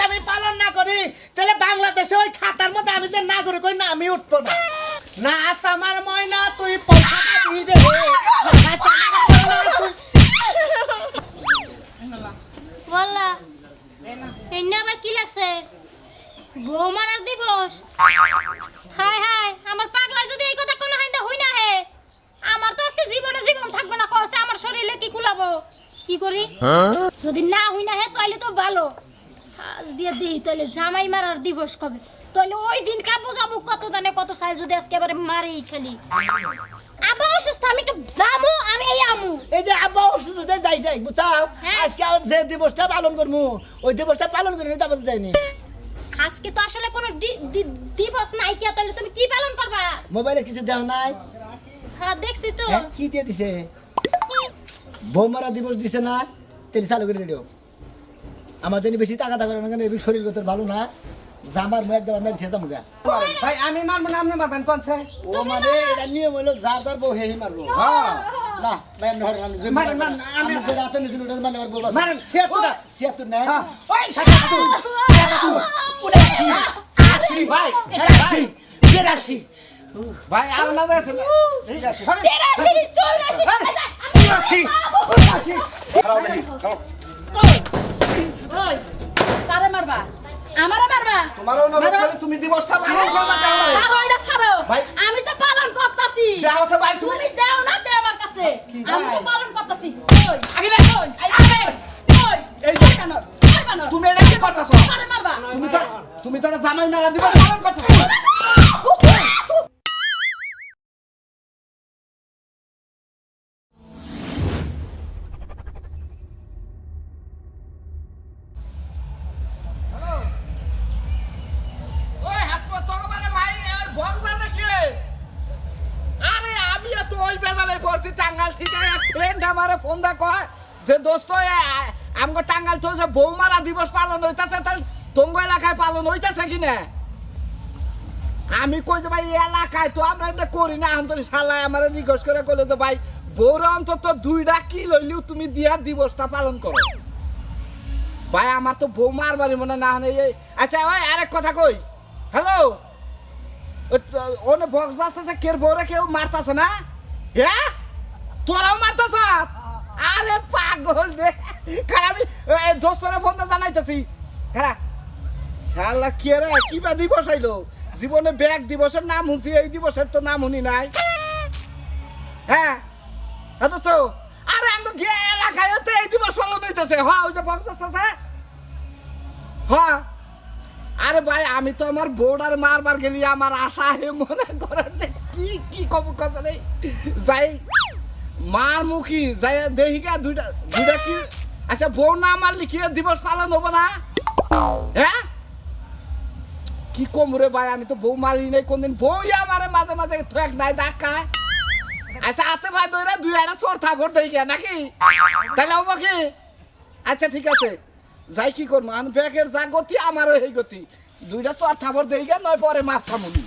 আমি পালন না করি তাহলে বাংলাদেশে ওই খাতার মধ্যে আমি যে নাগরিক হই না আমি উঠবো না। না আজ আমার ময়না তুই পয়সাটা দিয়ে দে। বললা এনে আবার কি লাগছে? বউ মারার দিবস? হায় হায়, আমার পাগলা যদি এই কথা কোনো হাইন্দা হই না হে, আমার তো আজকে জীবন থাকবে না। কইছে আমার শরীরে কি কুলাবো, কি করি? যদি না হই না হে তাইলে তো ভালো, সাজ দিয়ে দিই তাইলে জামাই মারার দিবস কবে? তাইলে ওই দিন কাবো যাবো কত দানে কত সাজ যদি আজকে এবারে মারি খালি। আব্বা অসুস্থ, আমি তো যাবো আর এই আমু। এই যে আব্বা অসুস্থ যাই যাই বুঝাও। আজকে যে দিবসটা পালন করবো ওই দিবসটা পালন করি তারপর যাইনি। আজকে তো আসলে কোনো দিবস নাই কি, তাহলে তুমি কি পালন করবা? মোবাইলে কিছু দেও নাই? হ্যাঁ দেখছি তো। কি দিয়ে দিছে? বৌমারা দিবস দিছে না? তেল চালু করে রেডিও। আমার জন্য বেশি টাকা করে না, কেন শরীর কত ভালো না। জামার মুখ একদম মেরে খেতাম গা। ভাই আমি মারবো না, আপনি মারবেন পঞ্চাশ। ও মানে এটা নিয়ম হলো যার যার বউ হে মারবো। হ্যাঁ না ভাই আমি হর মারেন মারেন আমি যে রাতে নিছিল ওটা মানে আর বলবো মারেন সিয়াতুর না। ওই সিয়াতুর পুরো 80 ভাই 80 83 ভাই আর না যাচ্ছে না। এই 83 84 84 খারাপ নেই খারাপ। ওই কারে মারবা? আমারে মারবা? তোমারও না করে তুমি দিবসটা পালন করবা তাহলে। ছাড়ো এটা ছাড়ো। ভাই আমি তো পালন করতাছি। দেও সে ভাই তুমি দেও না তে আমার কাছে। আমি তো পালন করতাছি। ওই আগে লে ওই আগে ওই এই যে কেন মারবা? তুমি এটা কি করতেছো? কারে মারবা? তুমি তো জামাই মেলা দিবস পালন করতেছো। ওই হাসপা তোকে মাই আর বল না কি? আরে আমি তো ওই বেজালে পড়ছি টাঙ্গাল থেকে এক ফ্রেন্ড আমারে ফোন দা কয় যে দোস্ত আমগো টাঙ্গাল তো যে বৌমারা দিবস পালন হইতাছে তাই তোঙ্গ এলাকায় পালন হইতাছে কি না? আমি কই যে ভাই এলাকায় তো আমরা এটা করি না। এখন তো শালা আমারে রিকোয়েস্ট করে কইলে তো ভাই বউরা অন্তত 2টা কি লইলিও তুমি দিয়া দিবসটা পালন করো। ভাই আমার তো বউ মারবারই মনে না হয়। আচ্ছা ওই আরেক কথা কই, হ্যালো ওনে বক্স বাজতেছে কের বউরে কেউ মারতাছে না? হ্যাঁ তোরাও মারতাছ? আরে পাগল রে, কারণ আমি দোস্তরে ফোন জানাইতেছি। খারা শালা কি রে কিবা দিবস আইলো? জীবনে ব্যাগ দিবসের নাম শুনছি, এই দিবসের তো নাম শুনি নাই। হ্যাঁ দোস্ত আরে আমি গিয়ে এলাকায় তো এই দিবস পালন হইতেছে। হ্যাঁ ওই যে বক্স বাজতেছে। হ্যাঁ আরে ভাই আমি তো আমার বউডার মারবার গেলি আমার আশা হে মনে করার যে কি কি কব কথা নেই যাই মার মুখি যাই দেখি গা দুইটা কি। আচ্ছা বউ না মারলি কি দিবস পালন হবো না? হ্যাঁ কি কম রে ভাই, আমি তো বউ মারি নাই কোনদিন। বউই আমারে মাঝে মাঝে ঠেক নাই ডাকায়। আচ্ছা আতে ভাই দইরা দুই একটা চোর থাপড় দেই গিয়া নাকি? তাহলে হবো কি? আচ্ছা ঠিক আছে যাই কি করবো আমি ব্যাগের যা গতি আমারও এই গতি। 2টা চর থাপড় দেই গা নয় পরে মাছ থামুনি।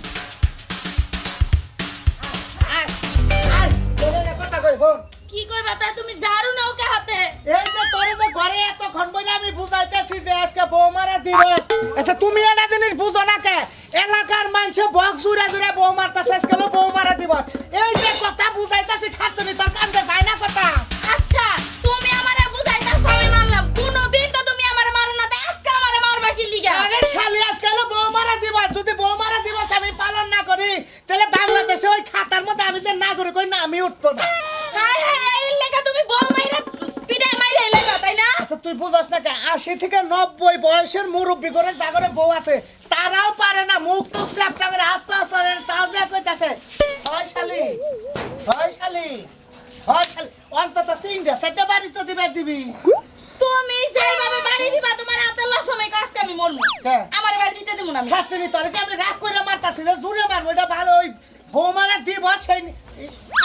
কথা কই হন কি কইবা তা? তুমি জারু নাও কে হাতে? এই যে তোরে যে ঘরে এতক্ষণ বইলে আমি বুঝাইতেছি যে আজকে বৌমারা দিবস। আচ্ছা তুমি এটা জিনিস বুঝো না কে? এলাকার মানুষে বক্স জুড়ে জুড়ে বউ মারতেছে আজকে বৌমারা দিবস। এই যে কথা বুঝাইতেছি খাচ্ছনি তোর কান্দে যায় না কথা? আচ্ছা তুমি আমারে বুঝাইতাছ আমি মানলাম। কোনদিন তো তুমি আমারে মারো না, তা আজকে আমারে মারবা কি লিগা? আরে শালি আজকে বৌমারা দিবস। যদি বৌমারা দিবস আমি পালন না করি তাহলে বাংলাদেশে ওই খাতার মধ্যে আমি যে নাগরিক হই না আমি উঠবো না। হায় হায় এই লেগা তুমি বল মাইরা পিডা মাইরা লেগা তাই না? আচ্ছা তুই বুঝাস না কে? 80 থেকে 90 বয়সের মুরব্বী করে জাগরে বউ আছে তারাও পারে না মুখ টুক চ্যাপটা করে হাত পা সরে তাও যে কইতাছে হয় শালি হয় শালি হয় শালি। অন্তত 3টা বাড়ি তো দিবি। তুমি যেভাবে বাড়ি দিবা তোমার হাতে লসময় আজকে আমি মরমু। হ্যাঁ। আমার বাড়ি দিতে দেব না আমি। খাচ্ছনি তোরে কি আমি রাগ করে মারতাছি যে জুড়ে মারবো এটা ভালো। ওই বৌমারা দিবস সেই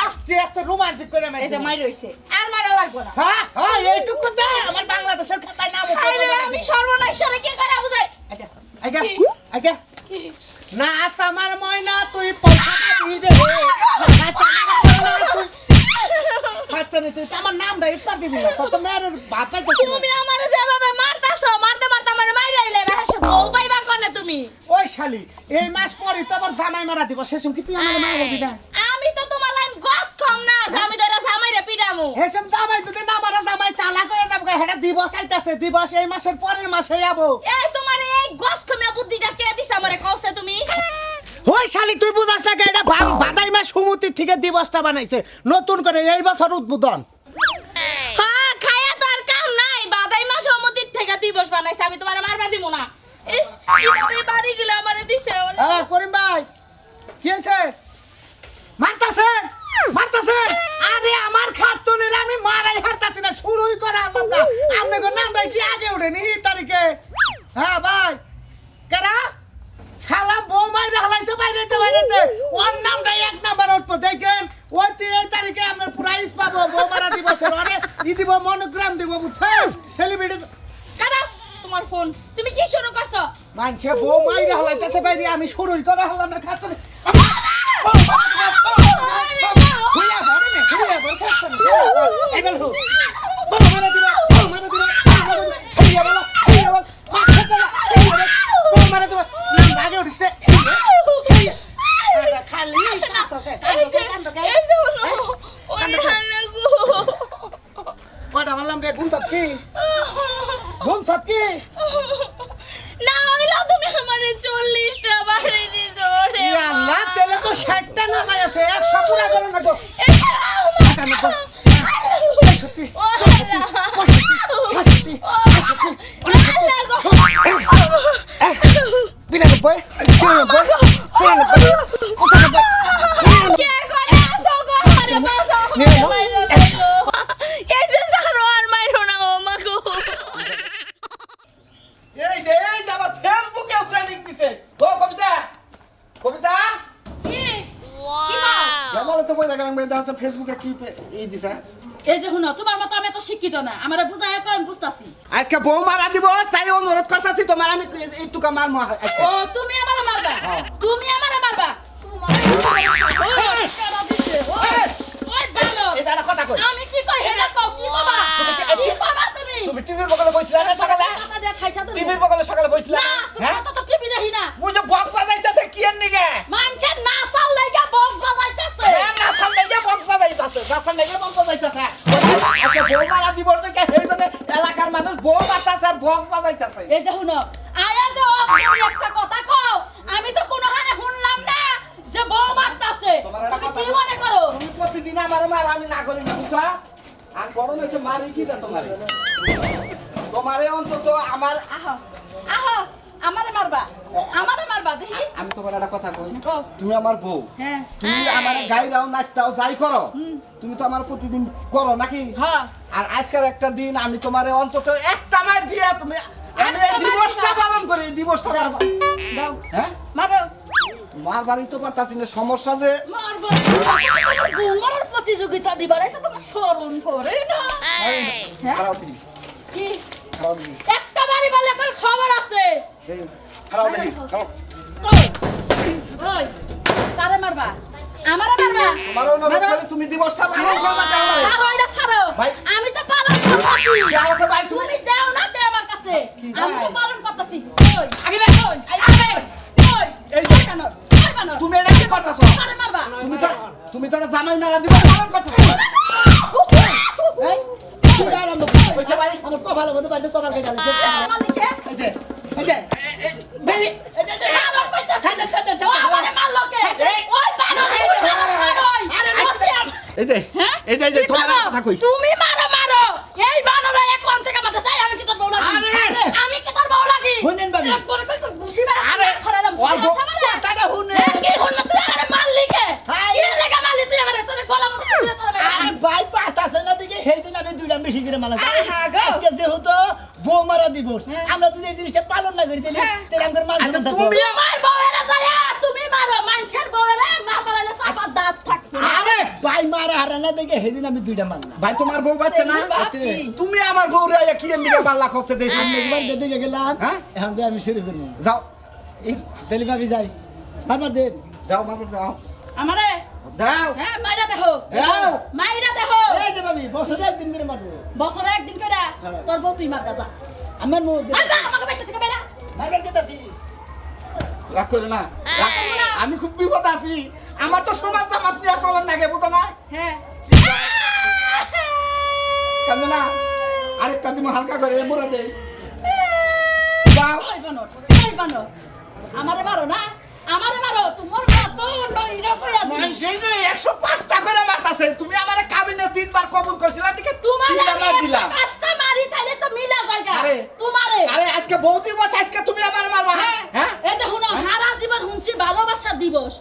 আস্তে আস্তে রোমান্টিক করে এই যে মাই রইছে আর মারা লাগবো না। হ্যাঁ হ্যাঁ এইটুকু দে আমার বাংলাদেশের খাতায় নাম উঠে। আরে আমি সর্বনাশ সারে কি করে বুঝাই? আগে আগে আগে না আজ আমার ময়না তুই পয়সাটা দিয়ে দে। খাচ্ছনি তুই তো আমার নামটা ইটপার দিবি না তোর তো মেয়ের বাপাই তো। তুমি আমারে যেভাবে মারতাছো মারতে মারতে আমারে মাইরা আইলে বেশ বউ পাইবা কোনে তুমি ওই শালি এই মাস পরই তো আবার জামাই মারা দিব সেসম কি তুই আমার মা হবি না আমি তো তোমার লাইন গস কম না যে আমি ধরে সামাইরে পিডামু এসম জামাই যদি না মারা জামাই তালাক হয়ে যাবে হেটা দিবস আইতাছে দিবস এই মাসের পরের মাসে যাবো এই তোমার এই গস কমে বুদ্ধিটা কে দিছে আমারে কওছে তুমি ওই শালি তুই বুঝাস না এটা বাদাই মাস সুমতির থেকে দিবসটা বানাইছে নতুন করে এই বছর উদ্বোধন হ্যাঁ খায়া তো আর কাম নাই বাদাই মাস সমুদ্র থেকে দিবস বানাইছে আমি তোমারে মারবা দিমু না ইস কিভাবে বাড়ি গিলা আমারে দিছে ওরে হ্যাঁ করিম ভাই কি হয়েছে মারতাছেন মারতাছেন আরে আমার খাতুনের আমি মারাই হারতাছি না শুরুই করা আনলাম না আপনাকে নামটাই কি আগে উঠেনি এই তারিখে হ্যাঁ ভাই কেরা সালাম বউ মাইরে হালাইছে বাইরেতে বাইরেতে ওর নামটা এক নাম্বার উঠবো দেখেন ওই এই তারিখে আমরা প্রাইজ পাবো বউ মারা দিবসের অরে ই দিব মনোগ্রাম দিব বুঝছেন সেলিব্রিটি কাটা তোমার ফোন তুমি কি শুরু করছো মানছে বউ মাইরে হালাইতেছে বাইরে আমি শুরুই করা হলাম না খাতুন হুইয়া ভরে নে হুইয়া ভরে খাতুন এই বল বউ মারা দিবা বউ মারা দিবা হুইয়া বল বউ মারা দিবা নাম আগে উঠছে খালি কান্দকে এই যে হলো ওরে হানাগু কটা বললাম রে গুণ কি গুণ কি না হইলো তুমি আমারে 40 টা বাড়ি দিছো রে আল্লাহ তেলে তো 60 টা না আছে 100 পুরা করো না গো সত্যি ও সত্যি বিরাট বই কে করে আসো গো আরে বাসো এই যে সারো আর মাইরো না ও মাগো এই যে আমার ফেসবুকে ট্রেনিং দিছে ও কবিতা কবিতা কি কি না জানালে তো বইলা গেলাম মেয়েটা হচ্ছে ফেসবুকে কি এই দিছে এই যে হুনো তোমার মতো আমি তো শিক্ষিত না আমারে বুঝায় কোন বুঝতাছি আজকে বউ মারা দিব তাই অনুরোধ করতেছি তোমার আমি একটু মারমু ও তুমি আমারে মারবা তুমি আমারে মারবা ওই বালো এটা একটা কথা কই আমি কি কই হেলা কও কি বাবা কি বাবা তুমি তুমি টিভির বগলে বসছিলা না সকালে কথা দিয়া খাইছা তুমি টিভির বগলে সকালে বসছিলা না তুমি তো টিভি দেখি না ওই যে বক্স বাজাইতেছে কি এর নিগে মানুষের নাচার লাগা বক্স বাজাইতেছে হ্যাঁ নাচার নিগে বক্স বাজাইতেছে নাচার নিগে বক্স বাজাইতেছে আচ্ছা বউ মারা দিব তো কে হেইজনে এলাকার মানুষ বউ বাতাছে আর বক্স বাজাইতেছে এই যে হুনো আয়া যে তুমি একটা কথা কও আমি তো কোনো হানে শুনলাম না যে বউ মারতাছে তুমি কি মনে করো তুমি প্রতিদিন আমার মার আমি না করি না বুঝা আর গরম এসে মারি কি দা তোমারে তোমারে অন্তত আমার আহা আহা আমারে মারবা দেখি আমি তোমার একটা কথা কই কও। তুমি আমার বউ হ্যাঁ তুমি আমার গাইরাও নাচতাও যাই করো তুমি তো আমার প্রতিদিন করো নাকি হ্যাঁ আর আজকের একটা দিন আমি তোমারে অন্তত একটা মার দিয়া তুমি আমি এই একটা মার দিবসটা দিবা। পালন করি এই দিবসটা পালন দাও হ্যাঁ মারো মার বাড়ি তো পারতাছি না সমস্যা যে মারবো মারার প্রতিযোগিতা দিবার এটা তোমার শরম করে না হ্যাঁ? খারাপ দিই কি খারাপ দিই একটা বাড়ি বলে কোন খবর আছে খারাপ দিই খারাপ ওই ওই কারে মারবা আমারে মারবা তোমার অনুরোধ করি তুমি দিবসটা পালন করবা তাহলে ছাড়ো এটা ছাড়ো ভাই। আমি তো পালন করতেছি কি আছে ভাই তুমি তুমি দাও না দে আমার কাছে আমি তো পালন করতেছি ওই আগে রে। ওই আগে ওই এই যে। ওই বানর ওই বানর তুমি এটা কি করতেছো কারে মারবা তুমি তো জামাই মেলা দিবা পালন করতেছো এই কি আরম্ভ কইছে ভাই আমার কপাল মধ্যে বাইরে কপাল কেটে গেছে মালিকে এই যে এই যে দেই এই যে পালন করতেছি সাজা সাজা ও আমারে মারলো কে ওই বানর আরে লসিয়াম এই যে হ্যাঁ এই যে তোমার একটা কথা কই তুমি মারো মারো এই বানর এক কোন থেকে মারতে চাই আমি কি তোর বউ লাগি আরে! আমি কি তোর বউ লাগি শুনেন বাবু। একবারে কই তোর ঘুষি মারা আরে! খড়ালাম ওর বউ- কথাটা শুনে কি হল তুই আমারে মারলি কে হাই! কি লাগা মারলি তুই আমারে তোর গলা মতো তুই তোর আরে ভাই পাঠাছে না দিকে সেই দিন আমি দুইটা বেশি করে মালা আহা গো। আজকে যেহেতু বউ মারা দিবস আমরা যদি এই জিনিসটা পালন না করি তাহলে হ্যাঁ। তাহলে আমাদের মান আচ্ছা, সম্মান থাকবে। তুমি- তোমার বউয়েরা যায়া তুমি মারো মানুষের বউয়েরা না পারলে চাপার দাঁত থাকবে না। আরে ভাই মারা হারা না দেখে সেই দিন আমি দুইটা মারলাম ভাই তোমার বউ বাচ্চা না বাপি। তুমি আমার বউ রে কি এর নিগে বাল্লা করছে দেখি আমি একবার বেঁধে গেলাম হ্যাঁ? এখন যে আমি শুরু করবো যাও এই তাহলে ভাবি যাই মারবার দেন যাও মারো যাও আমারে দাও হ্যাঁ মাইরা দেখো দাও মাইরা দেখো এই যে ভাবি বছরে একদিন করে মারবো বছরে একদিন কইরা হ্যাঁ। তোর বউ তুই মারগা যা আমার মুখ আর যা আমাকে বাইতে থেকে বেরা মারবার কেতাছি রাগ করে না আমি খুব বিপদ আছি আমার তো সমাজ জামাত নিয়ে চলার নাগে বুঝো না হ্যাঁ কান্দে না আরেকটা তুমি হালকা করে মোড়া দে যাও ওই বানর ওই বানর আমারে মারো না আমারে মারো তোমার কত নইরা কইয়া দিই সেই যে 105 টাকা করে মারতাছে তুমি আমারে কাবিনে 3 বার কবুল করছিলা দিকে তোমারে তিনবার আমি মার দিলা 105টা মারি তাইলে তো মিলা জায়গা আরে, তোমারে আরে আজকে বউ দিবস আজকে তুমি আমার মারবা হ্যাঁ এই যে হুনো সারা জীবন হুনছি ভালোবাসা দিবস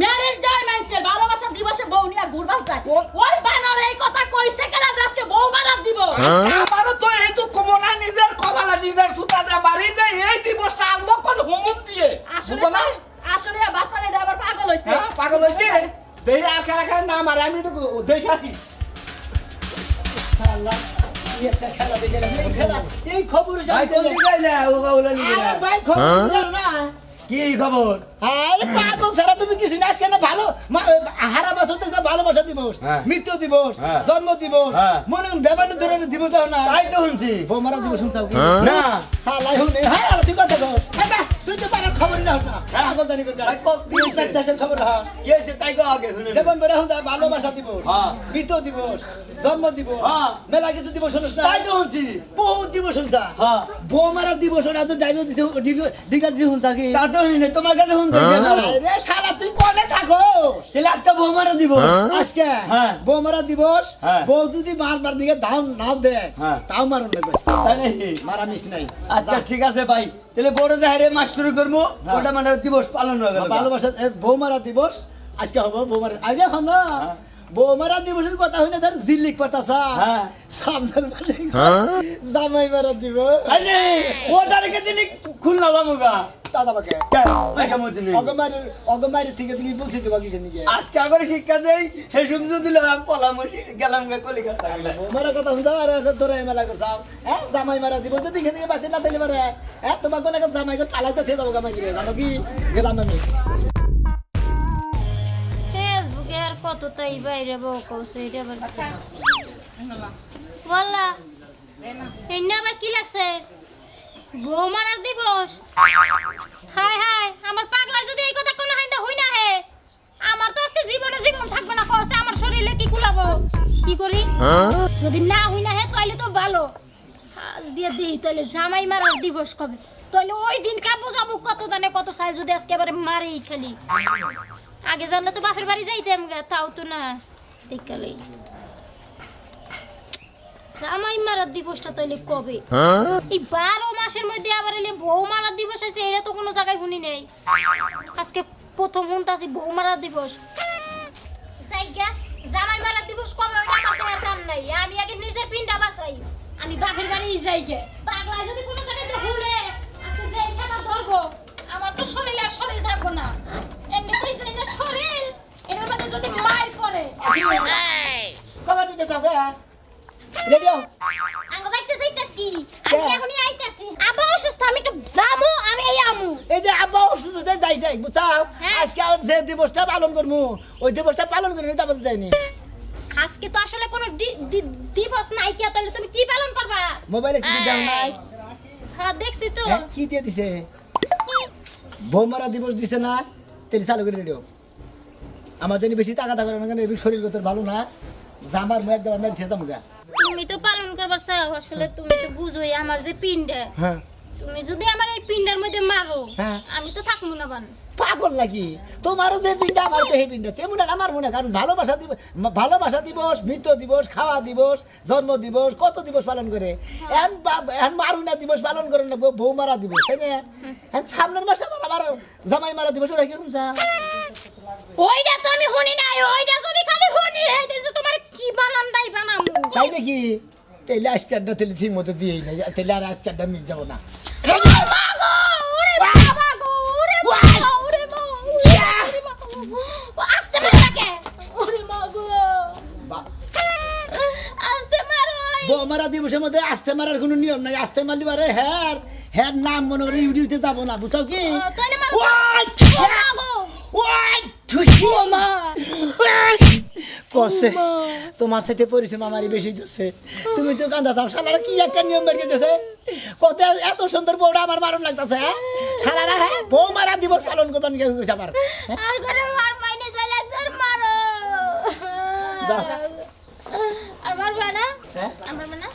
ম্যারেজ ডে মানুষের ভালোবাসা দিবসে বউ নিয়ে ঘুরবার যায় ওই বানর এই কথা কইছে কেন যে আজকে বউ মারার দিবস আমারও তো এই দুঃখ মনে হয় নিজের কপালে নিজের সুতাতে মারি যে এই দিবসটা আনলো কোন হুমুন দিয়ে আসলে বুঝো না আসলে বাতারে আবার পাগল হইছে হ্যাঁ পাগল হইছে দেই আর কারা না মারে আমি তো দেখাই আল্লাহ এই একটা খেলা দেখে এই খেলা এই খবর ভাই কোন দিকে আইলা ও বাউলা লিগে না ভাই খবর জানো না কি খবর আরে পাগল ছাড়া তুমি কিছু না আজকে না ভালো হারা বছর থেকে ভালোবাসা দিবস হ্যাঁ। মৃত্যু দিবস হ্যাঁ। জন্ম দিবস হ্যাঁ। মনে বিভিন্ন ধরনের দিবস দাও না তাই তো শুনছি বৌমারা দিবস শুনছাও কি না হ্যাঁ লাই হুনে হ্যাঁ আর তুই কথা কর হ্যাঁ তুই তো পারার খবর না না পাগল জানি কর ভাই, কক তুই দিয়েছে। দেশের খবর হ্যাঁ কি হইছে তাই কো আগে শুনে যেমন বেরা হুন ভালোবাসা দিবস হ্যাঁ। মৃত্যু দিবস জন্ম দিবস হ্যাঁ। মেলা কিছু দিবস শুনছ না তাই তো শুনছি বহুত দিবস শুনছা হ্যাঁ। বৌমারা দিবস না তো ডাইলো দিতে ডিগার দিতে শুনছা কি তা তো শুনে তোমার কাছে শুনতে আরে শালা তুই কোনে থাকো তাহলে আজকে বউ মারা দিব আজকে হ্যাঁ। বৌমারা দিবস হ্যাঁ। বউ যদি মারবার দিকে দাও না দে হ্যাঁ। তাও মারুন লাগবে তাই নাকি? মারা মিস নাই আচ্ছা ঠিক আছে ভাই তাহলে বড় জাহারে মাস শুরু করবো ওটা মানে দিবস পালন হয়ে গেল ভালোবাসা বৌমারা দিবস আজকে হবো বৌমারা আজকে হন না বৌমারা দিবসের কথা হইলে ধর জিল্লিক পাতাসা হ্যাঁ। সামনের মাসে জামাই মারা দিব আরে ও তারিখে দিলি খুলনা যাবো দাদা বাকে কেন দেখা মতো নেই অগমারি থেকে তুমি বুঝি দেবা কিসের নিকে আজকে আবার শিক্ষা দেই হে সমঝু দিলে আমি পলাম গেলাম গে কলিকাতা বৌমারা কথা শুনতে আর ধরে মেলা করছাও হ্যাঁ জামাই মারা দিব যদি এখান থেকে বাতি না দিলে পারে হ্যাঁ তোমার কোন এখন জামাই করে তালাইতে ছেড়ে দেবো গামাই গিয়ে জানো কি গেলাম আমি ফেসবুকে আর কত তাই বাইরে বউ কৌছে এটা আবার বললা এই না আবার কি লাগছে বউ মারার দিবস হাই হাই আমার পাগলা যদি এই কথা কোনো হাইন্দা হই না হে আমার তো আজকে জীবনে জীবন থাকবে না কইছে আমার শরীরে কি কুলাবো কি করি যদি না হই না হে তাইলে তো ভালো সাজ দিয়ে দিই তাইলে জামাই মারার দিবস কবে তাইলে ওই দিন কাবু যাবো কত দানে কত সাজ যদি আজকে এবারে মারেই খালি আগে জানলে তো বাপের বাড়ি যাইতাম গে তাও তো না দেখালেই জামাই মারার দিবসটা তাইলে কবে এই 12 মাসের মধ্যে আবার এলে বউ মারার দিবস আছে এটা তো কোনো জায়গায় শুনি নেই আজকে প্রথম শুনতাছি বউ মারার দিবস জায়গা জামাই মারার দিবস কবে ওটা আমার তো আর কাম নাই আমি আগে নিজের পিন্ডা বাঁচাই আমি বাপের বাড়ি যাই গে পাগলা যদি কোনো জায়গায় শুনে আজকে যে এখানে ধরবো আমার তো শরীর আর শরীর থাকবো না এমনিতেই যে এটা শরীর এর মধ্যে যদি মার পড়ে কবার দিতে যাবে রেডিও আঙ্গ বাইতে যাইতাছি আমি এখনই আইতাছি আব্বা অসুস্থ আমি একটু যামু আর এই আমু এই যে আব্বা অসুস্থ যাই যাই বুঝাও হ্যাঁ। আজকে আর যে দিবসটা পালন করবো ওই দিবসটা পালন করি তারপরে যাইনি আজকে তো আসলে কোনো দিবস নাই কি তাহলে তুমি কি পালন করবা মোবাইলে কিছু দাও নাই হ্যাঁ দেখছি তো হ্যাঁ, কি দিয়ে দিছে বৌমারা দিবস দিছে না তেল চালু করে রেডিও আমার জন্য বেশি টাকা করে না কেন এই শরীর তোর ভালো না জামার মুখ একদম মেরে ছেতাম গা তুমি তো পালন করবার চাও আসলে তুমি তো বুঝোই আমার যে পিন্ডে হ্যাঁ তুমি যদি আমার এই পিন্ডের মধ্যে মারো হ্যাঁ। আমি তো থাকবো না বান পাগল নাকি তোমারও যে পিন্ডা আমারও তো সেই পিন্ডা তেমন আর আমার মনে হয়, কারণ ভালোবাসা দিবস মৃত্যু দিবস খাওয়া দিবস জন্ম দিবস কত দিবস পালন করে এখন মারুনা দিবস পালন করে না বউ মারা দিবস তাই না এখন সামনের মাসে আবার জামাই মারা দিবস ওটা কি শুনছা ওইটা তো আমি শুনি নাই ওইটা যদি খালি শুনি এই যে তোমার কি বানান নাই বানামু তাই নাকি তেলে আজকারটা তেলে ঠিক মতো দিয়েই না তেলে আর আজকারটা মিস যাবো না ওরে বাবা ওরে বাবা গো ওরে বাবা ওরে মা ওরে মা আস্তে মারকে ওরে মা গো আস্তে মারো বউ মারা দিবসের মধ্যে আস্তে মারার কোনো নিয়ম নাই আস্তে মারলি পারে হ্যার নাম মনে করে ইউটিউবে যাবো না বুঝাও কি তাহলে মারো ওয়াই ও মা গো ওয়াই ঠুসি ও মা কষে তোমার সাথে পরিচয় আমারই বেশি দিচ্ছে তুমি তো কান্দা চাও শালারা কি একটা নিয়ম বের দিতেছে কত এত সুন্দর বউটা আমার মারণ লাগতেছে হ্যাঁ শালারা হ্যাঁ বউ মারা দিবস পালন করবেন গেছে আমার আর করে মার মাইনে গেলে আর মারো যাও। আর মারবে না হ্যাঁ? আমার মানে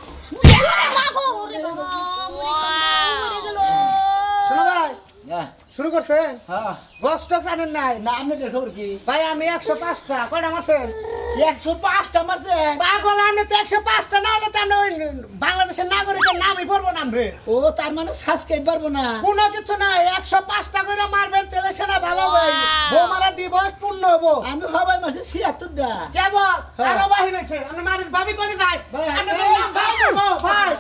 মাগো ওরে বাবা মরে গেল শোনো ভাই হ্যাঁ শুরু করছেন হ্যাঁ বক্স টক্স আনেন নাই না আমি দেখো কি ভাই আমি 105টা কয়টা মারছেন 105টা মারছে পাগল আপনি তো 105টা না হলে তো আপনি ওই বাংলাদেশের নাগরিকের নামই পড়বো না আপনি ও তার মানে সাবস্ক্রাইব পারবো না কোনো কিছু না 105টা করে মারবেন তাহলে সেনা ভালো ভাই বৌমারা দিবস পূর্ণ হবো আমি হবাই মারছি 76টা কেবল আরো বাহির হয়েছে আপনি মারেন ভাবি করে যায় ভাই, আপনি ভাই, বললাম ভাই করবো, ভাই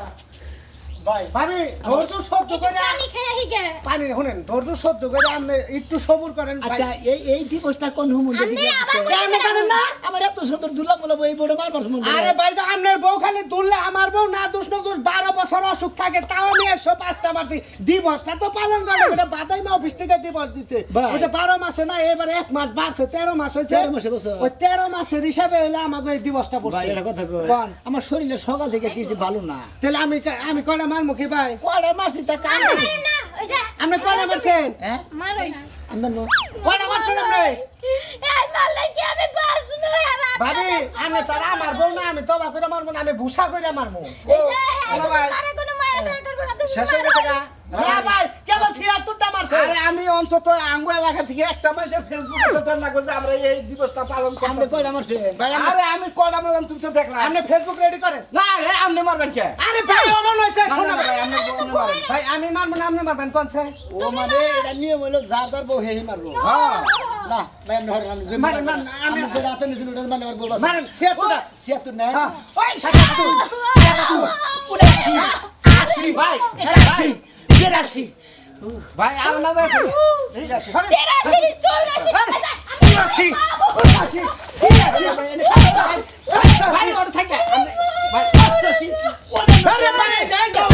ভাই ভাবি ধৈর্য সহ্য করে পানি খেয়ে হিগে পানি শুনেন ধৈর্য সহ্য করে আপনি একটু সবুর করেন ভাই। আচ্ছা এই দিবসটা কোন হুমুন্ডে আপনি দিকে আবার দিছে? আপনি জানেন না আমার এত সুন্দর দুর্লভ বলবো এই বড় মারবার সম্বন্ধে আরে ভাই তো আপনার বউ খালি দুললে আমার বউ না দুষ না দুষ 12 বছর অসুখ থাকে তাও আমি 105টা মারছি দিবসটা তো পালন করে এটা বাদাই মা অফিস থেকে দিবস দিচ্ছে ভাই। ওই যে 12 মাসে না এবারে 1 মাস বাড়ছে 13 মাস হয়েছে 13 মাসে বছর। ওই 13 মাসের হিসাবে হলে আমাকে এই দিবসটা ভাই পড়ছে এটা কথা কই কোন? আমার শরীরে সকাল থেকে কিছু ভালো না তাহলে আমি কয়টা মারমু কি ভাই কয়টা মারছি তা কাম আর মারেন না ওই যে আপনি কয়টা মারছেন হ্যাঁ মারোই না আমার কয়টা মারছেন আপনি এই মারলে কি আমি বাঁচবো ভাবি আমি তার আমার বউ না আমি তবা করে মারবো না আমি ভুসা করে মারবো শোনো ভাই আরে কোনো মায়া দয়া করবো না তুমি শেষ হয়ে গেছে গা? না ভাই কেবল 76টা মারছে আরে আমি অন্তত আঙ্গু এলাকা থেকে একটা মাসের ফেসবুকে তো না করছে আমরা এই দিবসটা পালন আপনি করব কয়টা মারছেন ভাই আরে আমি কয়টা মারলাম তুমি তো দেখলা আপনি ফেসবুক রেডি করেন না হে আপনি মারবেন কে আরে ভাই ওনো নইছে শোনো ভাই আপনি মারবেন ভাই আমি মারবো না আপনি মারবেন কোন সে ও মানে এটা নিয়ম হলো যার বউ হেই মারবো হ্যাঁ না ভাই আপনি হরেন আমি মারেন, মারেন, আমি আমি- যে রাতে নিছিল ওটা মানে আমার বলবা মারেন, 76 76 না হ্যাঁ। ওই 76 80 ভাই 81 82 ভাই আর না দেখো ঠিক আছে তেরাশি চৌরাশি চুরাশি, পঁচাশি, ছিয়াশি, সাতাশি, আটাশি, ভাই ওর থেকে আপনি- ভাই 88, আরে ভাই, যাই যাও,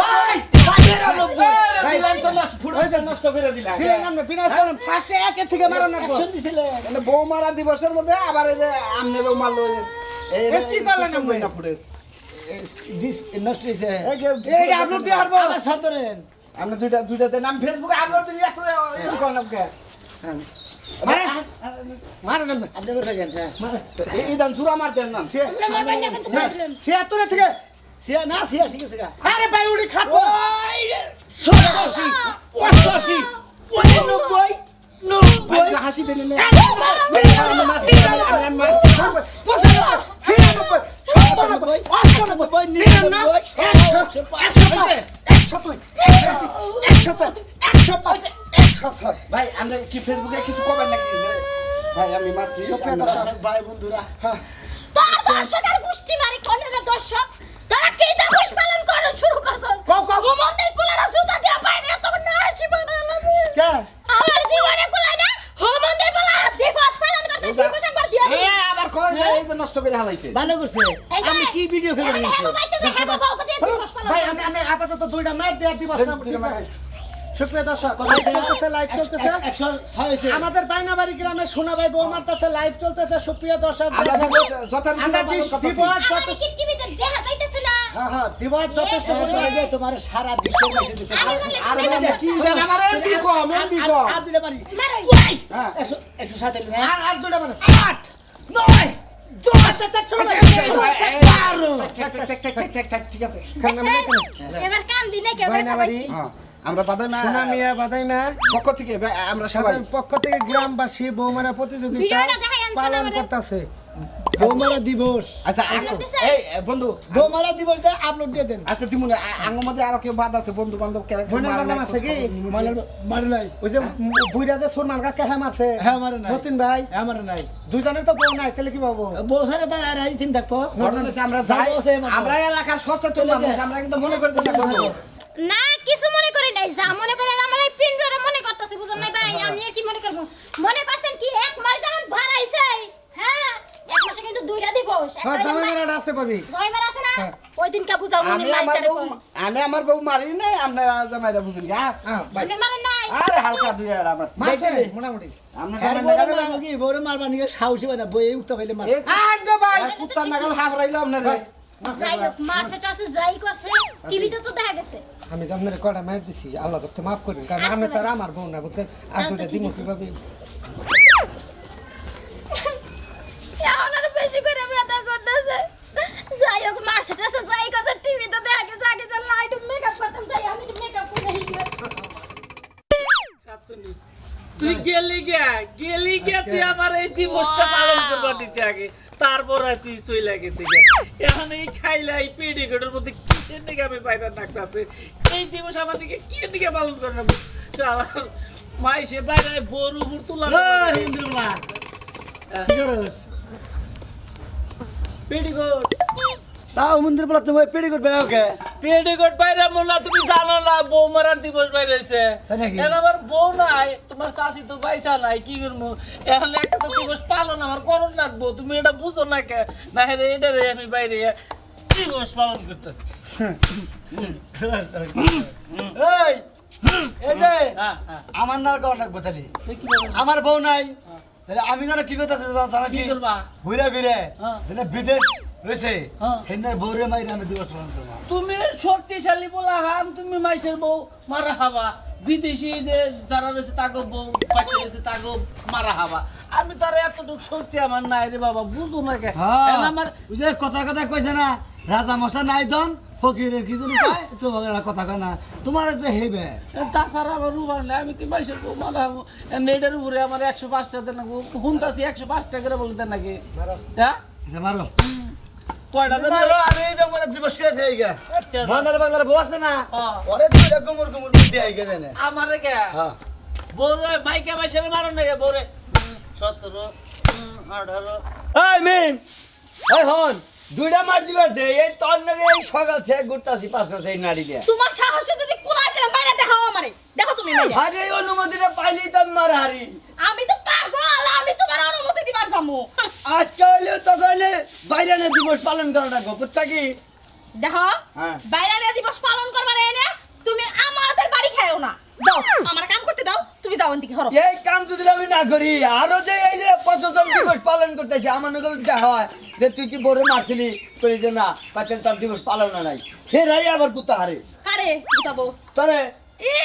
ভাই, ভাই, দিলেন তো নষ্ট, ফুটবলটা নষ্ট করে দিলেন। দিলেন আপনি, বিনাশ করলেন, ফার্স্টে একের থেকে মারো না গো। অ্যাকশন দিছিলেন মানে বউ মারা দিবসের মধ্যে আবার এই যে আমনে বউ মারলো এই যে- এ কি করলেন আপনি? দিস নষ্ট হইছে এইটা আপলোড দিয়ে হারবো। আবার সব ধরেন আপনি দুইটাতে নাম ফেসবুকে আপলোড দিয়ে এত ই করলেন কে? মারেন, মারেন আপনি। আপনি করে থাকেন হ্যাঁ এই দান সুরা মারতেন না। ছিয়াত্তরে থেকে সিয়া না সিয়া ঠিক আছে গা আরে ভাই উড়ি খাবো ওই রে 87 88 89 90 হাসি দিলেন না। ভাই আমরা কি ফেসবুকে কিছু কবেন নাকি ভাই আমি মাছ ভাই বন্ধুরা তোর দর্শকের গোষ্ঠী মারি কোনের দর্শক তোরা কি দিবস পালন করো শুরু করছস কও, কও। ঘুমন্দের পোলারা জুতা দিয়া পাইরে তখন না আসি বানালাম কে আমার জীবনে কুলাই না ঘুমন্দের পোলারা দিবস পালন করতে দিবস একবার দিয়া এ আবার কই এই যে নষ্ট করে হালাইছে ভালো করছে আমি কি ভিডিও খেলে নিয়েছি ভাই আমি আপাতত দুইটা ম্যাচ দেয়া দিবস না ঠিক আছে সুপ্রিয় দর্শক লাইভ চলতেছে 106 হয়েছে আমাদের বাইনাবাড়ি গ্রামে সোনা ভাই বউ মারতেছে লাইভ চলতেছে সুপ্রিয় দর্শক আমরা দিবস আমি কি টিভিতে দেখা যাইতেছে না হ্যাঁ হ্যাঁ দিবস যথেষ্ট পরিমাণে তোমার সারা বিশ্বের দেশে দিতে আর কি আমার এমপি কম এমপি কম আর দুটো পারি মারো। 22 হ্যাঁ। 107 না আর দুইটা মানে 8 9 10 ঠিক আছে এবার কান দিনে কেউ বাইনাবাড়ি আমরা বাদাইমা সোনা মিয়া বাদাইমা পক্ষ থেকে আমরা সবাই পক্ষ থেকে গ্রামবাসী বৌমারা প্রতিযোগিতা ভিডিওটা দেখাই আনছো না পালন আমারে? করতেছে বৌমারা দিবস আচ্ছা এই বন্ধু বৌমারা দিবস দিয়ে আপলোড দিয়ে দেন আচ্ছা তুমি আঙ্গ মধ্যে আরো কেউ বাদ আছে বন্ধু বান্ধব আছে কি মানে নাই ওই যে বুইরা যে সোর মার্কা কে মারছে হ্যাঁ মারে নাই নতুন ভাই আমার নাই দুইজনের তো বউ নাই তাহলে কি পাবো বউ সারে তো আর এই তিন থাকবো আমরা যাই আমরা এলাকার সচেতন মানুষ আমরা কিন্তু মনে করি না বন্ধু না কিছু মনে করি নাই যা মনে করে আমার এই পিন্ডরে মনে করতেছি বুঝুন নাই ভাই আমি আর কি মনে করব মনে করছেন কি এক মাস যখন বাড়াইছে হ্যাঁ এক মাসে কিন্তু দুইটা দিবস হ্যাঁ জামাই মারাটা আছে পাবি জামাই মারা আছে না ওই দিনকা বুঝাও আমি আমার বউ মারি নাই আপনারা জামাইরা বুঝুন হ্যাঁ হ্যাঁ ভাই আপনি মারেন নাই আরে হালকা দুই আর আমার মারছে মোটামুটি আমরা আর জামাই বড় লাগাবে মারবো কি বড় মারবা নিয়ে সাহসী বানা বই উঠতে পাইলে মার আন্ডা ভাই কুত্তার নাগাল হাফরাইলো আপনারে যাই হোক মারছে টাসে যাই করছে টিভিতে তো দেখা গেছে আমি তো আপনার কটা মার দিছি আল্লাহ রাস্তে মাফ করুন কারণ আমি তো আর আমার বউ না বুঝছেন আর দুইটা দিমু কিভাবে এখন আর বেশি করে ব্যথা করতেছে যাই হোক মারছে টাসে যাই করছে টিভিতে দেখা গেছে আগে যা লাইট মেকআপ করতাম যাই আমি মেকআপ করে হিগে তুই গেলি গিয়া তুই আমার এই দিবসটা পালন করবার দিতে আগে তারপর তুই চইলা গেতে এখন এই খাইলা এই পেডিকেটের মধ্যে কিসের দিকে আমি বাইরে ডাকতেছে এই দিবস আমার দিকে কি দিকে পালন করে নেবো মাই সে বাইরে বড় উপর তোলা পেডিকোট তাও মন্দির বলা তুমি পেটিকোট বেরাও কে পেডিকোট বাইরে মোলা তুমি জানো না বউ মারার দিবস বাইরে হয়েছে তাই নাকি? এখন আমার বউ নাই তোমার চাষি তো পয়সা নাই কি করবো এখন একটা তো দিবস পালন আমার করণ লাগবো তুমি এটা বুঝো না কে না রে এটা রে আমি বাইরে দিবস পালন করতেছি এই এই যে হ্যাঁ হ্যাঁ আমার নার কোন রাখবো তাহলে কি বলবো? আমার বউ নাই তাহলে আমি না কি করতেছে জানো কি কি করবা? ঘুরে ঘুরে হ্যাঁ। যেন বিদেশ রয়েছে হ্যাঁ। হেনার বউরে মাইরে আমি দিবস পালন করবো তুমি শক্তিশালী বলা হান তুমি মাইসের বউ মারা হাবা বিদেশি যে যারা রয়েছে তাকে বউ বাচ্চা রয়েছে তাকে মারা হাবা আমি তার এতটুকু শক্তি আমার নাই রে বাবা বুঝো না কে হ্যাঁ এখন আমার ওই যে কথা কথা কইছে না রাজা মশা নাই দন ফকিরের কি জানি কয় তো কথা কয় না তোমার যে হেবে তাছাড়া আমার রুবার নেই আমি কি মাইসের বউ মারা হাবো নেটের উপরে আমার 105টা দেন নাকি হুনতাছি 105টা করে বলে দেন নাকি হ্যাঁ মারো কয়টা দেন মারো আমি তো মানে দিবস করে দেই গে আচ্ছা, বাংলা বাংলা বউ আছে না হ্যাঁ। ওরে দুইটা গুমুর গুমুর বুদ্ধি আই গে জানে আমারে কে হ্যাঁ বউরে মাইকে মাইসের মারো না কে বউরে 17 18 এই মিম এই হন দুইটা মার দিবার দে এই তোর নাকি এই সকাল থেকে ঘুরতাছি পাঁচটা সেই নাড়ি দিয়ে তোমার সাহসে যদি কুলাই দিলে মাইরা দেখাও আমারে দেখো তুমি মাইরা আগে এই অনুমতিটা পাইলেই তো মার হারি আমি তো পাগল আমি তোমার অনুমতি দিবার যামু আজকে হইলেও তো কইলে বাইরে না দিবস পালন করা রাখবো বুঝছা কি দেখো হ্যাঁ। বাইরে দিবস পালন করবার এনে তুমি আমাদের বাড়ি খায়ও না যাও আমার কাম করতে দাও তুমি যাও দিকে হরো এই কাম যদি আমি না করি আরো যে এই যে কতজন দিবস পালন করতেছে আমার নগর দেখা হয় যে তুই কি বড় মারছিলি করি যে না পাঁচেন তার দিবস পালন না নাই ফেরাই আবার কুত্তা হারে কারে বুঝাবো তোরে এ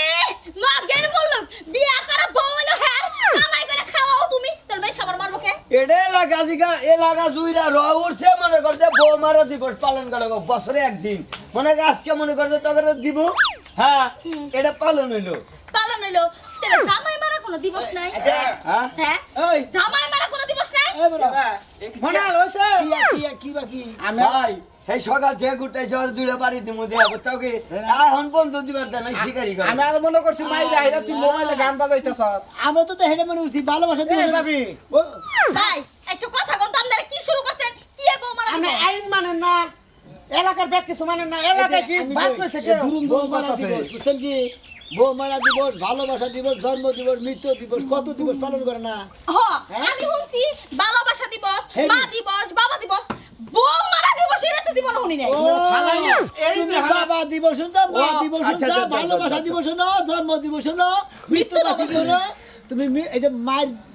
মা জ্ঞান বললো বিয়া করা বউ হলো হ্যাঁ কামাই করে খাওয়াও তুমি তোর ভাই সাবার মারবো কে এটা এলাকা জিগা এলাকা জুইরা র উঠছে মনে করছে বউ মারা দিবস পালন করে বছরে একদিন মনে কর আজকে মনে করছে তোকে দিব হ্যাঁ এটা পালন হইলো পালন হইলো তাহলে জামাই মারা কোনো দিবস নাই হ্যাঁ হ্যাঁ ওই জামাই মারা কোনো দিবস নাই এই বড় মনে হইছে কি বাকি আমি ভাই এই সকাল থেকে ঘুরতেছে দুইটা বাড়ি দিমু দেয়া বুঝছো কি এখন বন্ধু দিবার দেন শিকারি করে আমি আর মনে করছি মাইরা আইরা তুই মোবাইলে গান বাজাইতেছ আমি তো হেডে মনে উঠছি ভালোবাসা দিয়ে ভাবি ভাই একটা কথা কোন আপনারা কি শুরু করছেন কি এর বউ মারা আমি দিবস? আইন মানেন না এলাকার ব্যাগ কিছু মানেন না এলাকায় কি বাদ কইছে কেউ বউ মারা দিবস বুঝছেন কি বউ মারা দিবস ভালোবাসা দিবস জন্ম দিবস মৃত্যু দিবস কত দিবস পালন করে না আমি শুনছি ভালোবাসা দিবস হেরি। মা দিবস বাবা দিবস বউ মারা দিবস এটা তো জীবনে শুনি নাই তুমি বাবা দিবস না মা দিবস আচ্ছা, না আচ্ছা, ভালোবাসা আচ্ছা, দিবস না জন্ম দিবস না মৃত্যু বার্ষিকী না তুমি এই যে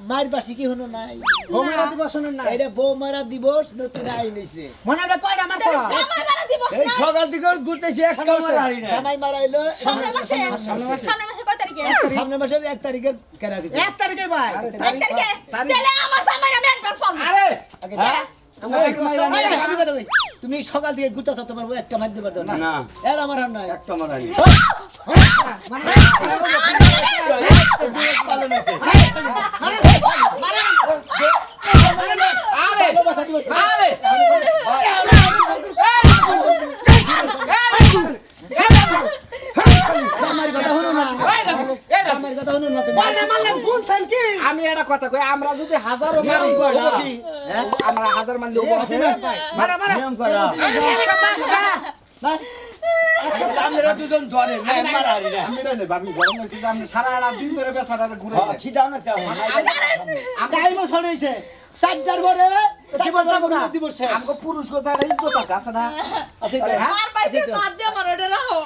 মায়ের বার্ষিকী হলো নাই হোমেরা দিবস শুনেন না এটা বউ মারা দিবস নতুন আইন হইছে মনে হয় কয়টা মারছ জামাই মারা দিবস এই নাই সকাল থেকে ঘুরতেছি একটা মারা হারি না জামাই মারা হইলো সামনের মাসে কয় তারিখে সামনের মাসের 1 তারিখের কেনা গেছে 1 তারিখে ভাই 1 তারিখে তাহলে আমার জামাই আমি অ্যাডভান্স পাবো আরে হ্যাঁ? আমি কথা কই, তুমি সকাল থেকে ঘুরতেছ তোমার বউ একটা মার দিবার দাও না না। এর আমার আর নাই একটা মারা হারি ভালোবাসা দিবস আরে আমার কথা হলো না আমার কথা হলো না তুমি বলছেন কি আমি একটা কথা কই আমরা যদি হাজারো মারি হবো কি আমরা হাজার মারলে হবো মারা মারা নিয়ম করা 105টা আপনারা দুজন ধরে না মারা হারি না আমি না ভাবি গরম হইছে যে আমি সারা রাত দিন ধরে বেচারা ঘুরে কি দাও না চাও টাইমও ছড়াইছে সাজ্জার পরে জীবন যাবো না দিবসে আমাকে পুরুষ কথা ইজ্জত আছে না আছে তো হ্যাঁ? মার পাইছে কাঁদ দিয়ে আমার এটা রাখো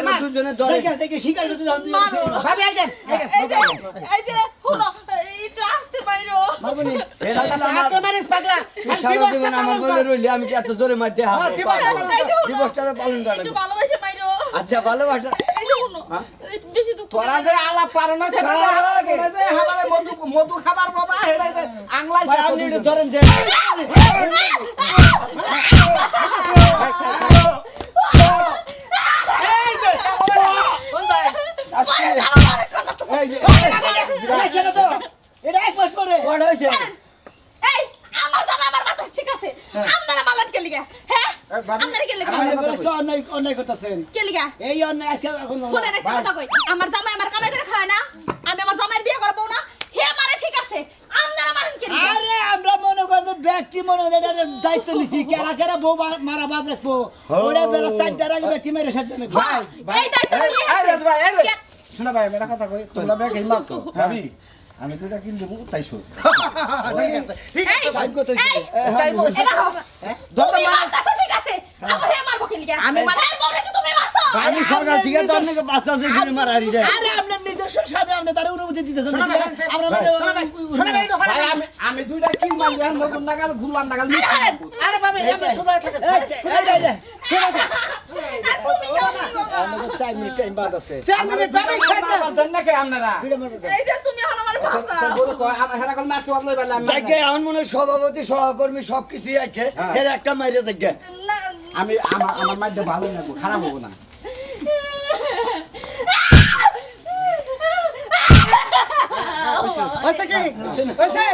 মার দুজনে ধরে দেখে দেখে শিকার করতে যাও মারো। ভাবি আইগেন এই যে শুনো একটু আসতে পারো মারবনি এটা তাহলে আমার আজকে মারিস পাগলা তুই সারা জীবন আমার বলে রইলি আমি কি এত জোরে মারতে হবে দিবসটা তো পালন করা একটু লাগবে। ভালোবাসে মাইরো আচ্ছা ভালোবাসা এই যে শুনো বেশি দুঃখ তোরা যে আলাপ পারো না সেটা তোরা যে হাবারে মধু খাবার বাবা হেডা যে আংলাই ভাই আপনি একটু ধরেন যে এই যে কোন যায় আজকে এই যে আছে না তো এটা এক মাস পরে বড় হয়েছে এই আমার জামাই আমার বাতাস ঠিক আছে আপনারা মালান কে লিগা হ্যাঁ আপনারা কে লিগা আপনি করে আজকে অন্যায় করতেছেন কে লিগা এই অন্যায় আজকে এখন শুনেন একটা কথা কই আমার জামাই আমার কামাই করে খায় না আমি আমার জামাইয়ের বিয়ে করবো না হে মারে ঠিক আছে আপনারা মারেন কে লিগা আরে আমরা মনে করবো ব্যক্তি মনে হয় এটার দায়িত্ব নিছি কেরা কেরা বউ মারা বাদ রাখবো ওরা বেলা 4টার আগে ব্যক্তি মেরে সাথে ভাই এই দায়িত্বটা নিয়ে এই রাজ ভাই এই কে- শোনা ভাই মেরা কথা কই তোমরা ব্যাগ এই মারছো ভাবি আমি তো এটা কিন দেবো তাইছো ঠিক আছে টাইম কত হইছে? তাই বলছি এটা হোক। দরকার তুমি না মারতাছো ঠিক আছে আমার হে মারবো কে লিগা আমি মার- এই বলে কি তুমি মারছো আমি সরকার থেকে তো আপনাকে বাচ্চা আছে এখানে মারা হারি যায় আরে আপনার নিজস্ব স্বামী আপনি তার অনুমতি দিতেছেন শোনা ভাই, আমরা শোনা ভাই ভাই আমি দুইটা কিন মারলি আর নতুন নাগাল ঘুরলাম নাগাল মিস আরে বাবা আমরা সোজা থাকে তুমি যাও কি বাবা? আমাদের 4 মিনিট টাইম বাদ আছে 4 মিনিট ভাবি সাইকেল দেন নাকি আপনারা দুইটা মারবো এই যে তুমি এখন আমার ভাষা বলো কয় আমার হেরা কোন মারছো আল্লাহ বলে আমি যাকে এখন মনে হয় সভাপতি সহকর্মী সবকিছুই আছে এর একটা মাইরে যাকে না আমি আমার মাঝে ভালো না খারাপ হবো না হইছে কি হইছে